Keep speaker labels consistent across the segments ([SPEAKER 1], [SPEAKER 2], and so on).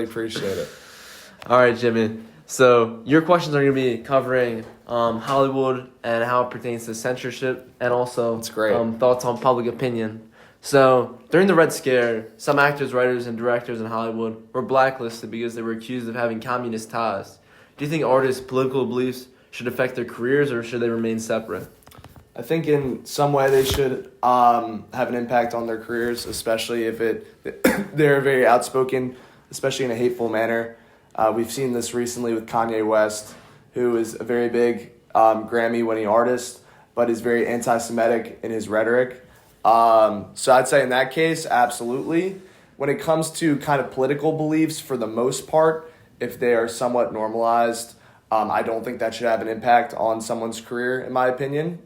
[SPEAKER 1] appreciate it.
[SPEAKER 2] All right, Jimmy. So your questions are going to be covering Hollywood and how it pertains to censorship and also
[SPEAKER 1] That's great.
[SPEAKER 2] Thoughts on public opinion. So during the Red Scare, some actors, writers, and directors in Hollywood were blacklisted because they were accused of having communist ties. Do you think artists' political beliefs should affect their careers or should they remain separate?
[SPEAKER 1] I think in some way they should have an impact on their careers, especially if they're very outspoken, especially in a hateful manner. We've seen this recently with Kanye West, who is a very big Grammy-winning artist, but is very anti-Semitic in his rhetoric. So I'd say in that case, absolutely. When it comes to kind of political beliefs, for the most part, if they are somewhat normalized, I don't think that should have an impact on someone's career, in my opinion.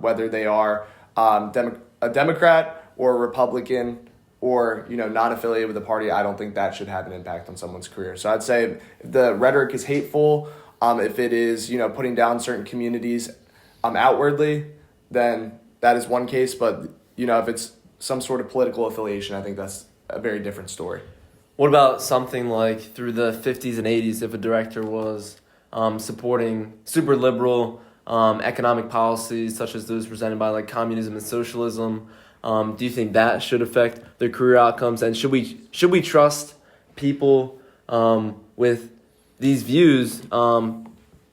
[SPEAKER 1] Whether they are a Democrat or a Republican or not affiliated with a party, I don't think that should have an impact on someone's career. So I'd say if the rhetoric is hateful, if it is putting down certain communities outwardly, then that is one case. But if it's some sort of political affiliation, I think that's a very different story.
[SPEAKER 2] What about something like through the 50s and 80s, if a director was supporting super liberal economic policies such as those presented by like communism and socialism? Do you think that should affect their career outcomes? And should we trust people with these views?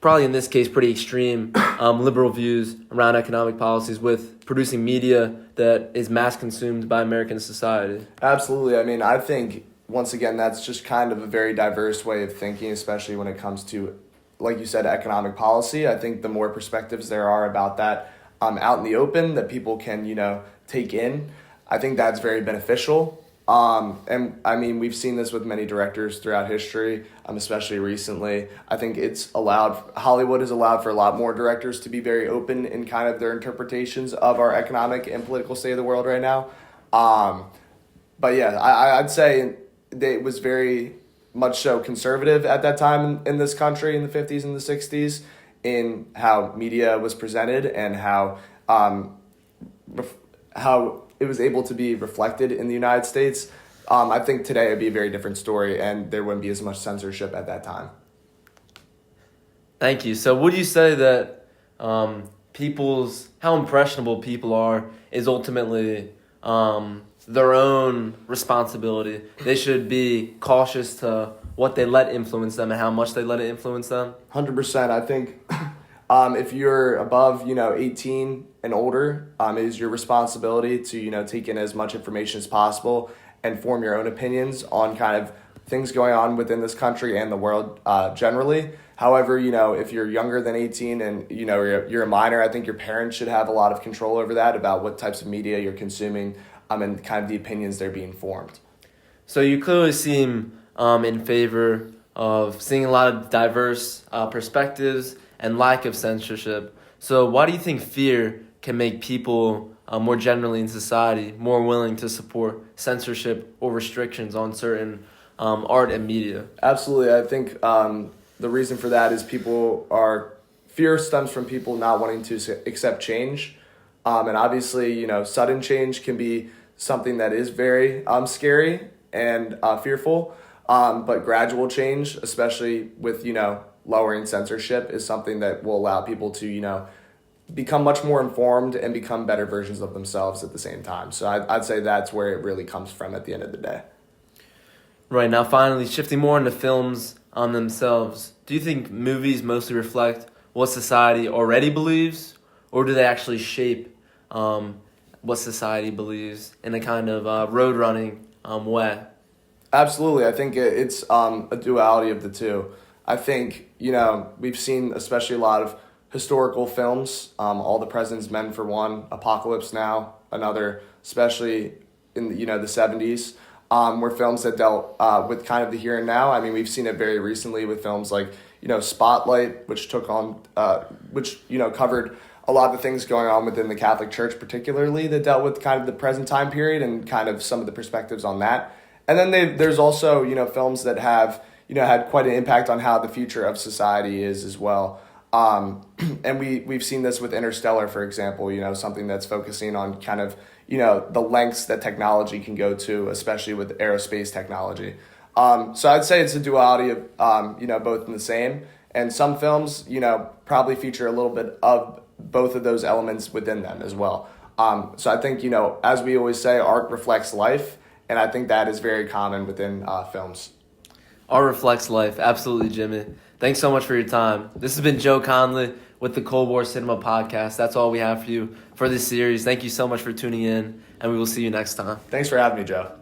[SPEAKER 2] Probably in this case, pretty extreme liberal views around economic policies with producing media that is mass consumed by American society.
[SPEAKER 1] Absolutely. I mean, I think once again that's just kind of a very diverse way of thinking, especially when it comes to, like you said, economic policy. I think the more perspectives there are about that out in the open that people can, take in, I think that's very beneficial. And I mean, we've seen this with many directors throughout history, especially recently. I think Hollywood has allowed for a lot more directors to be very open in kind of their interpretations of our economic and political state of the world right now. But yeah, I'd say it was very much so conservative at that time in this country in the 50s and the 60s in how media was presented and how it was able to be reflected in the United States. I think today it would be a very different story and there wouldn't be as much censorship at that time.
[SPEAKER 2] Thank you. So would you say that how impressionable people are is ultimately their own responsibility? They should be cautious to what they let influence them and how much they let it influence them?
[SPEAKER 1] 100%. I think if you're above 18 and older, it is your responsibility to take in as much information as possible and form your own opinions on kind of things going on within this country and the world generally. However, if you're younger than 18 and you're a minor, I think your parents should have a lot of control over that, about what types of media you're consuming and kind of the opinions they're being formed.
[SPEAKER 2] So you clearly seem in favor of seeing a lot of diverse perspectives and lack of censorship. So why do you think fear can make people more generally in society more willing to support censorship or restrictions on certain art and media?
[SPEAKER 1] Absolutely. I think the reason for that is fear stems from people not wanting to accept change. And obviously, sudden change can be something that is very scary and fearful. But gradual change, especially with, lowering censorship, is something that will allow people to, become much more informed and become better versions of themselves at the same time. So I'd say that's where it really comes from at the end of the day.
[SPEAKER 2] Right, now finally, shifting more into films themselves, do you think movies mostly reflect what society already believes, or do they actually shape what society believes in a kind of road-running way?
[SPEAKER 1] Absolutely. I think it's a duality of the two. I think, we've seen especially a lot of historical films, All the President's Men for one, Apocalypse Now, another, especially in the 70s, were films that dealt with kind of the here and now. I mean, we've seen it very recently with films like, Spotlight, which covered a lot of the things going on within the Catholic Church, particularly, that dealt with kind of the present time period and kind of some of the perspectives on that. And then there's also, films that have, had quite an impact on how the future of society is as well. And we've seen this with Interstellar, for example, something that's focusing on kind of, the lengths that technology can go to, especially with aerospace technology. So I'd say it's a duality of, both in the same. And some films, probably feature a little bit of both of those elements within them as well. So I think, as we always say, art reflects life. And I think that is very common within films.
[SPEAKER 2] Art reflects life. Absolutely, Jimmy. Thanks so much for your time. This has been Joe Conley with the Cold War Cinema Podcast. That's all we have for you for this series. Thank you so much for tuning in, and we will see you next time.
[SPEAKER 1] Thanks for having me, Joe.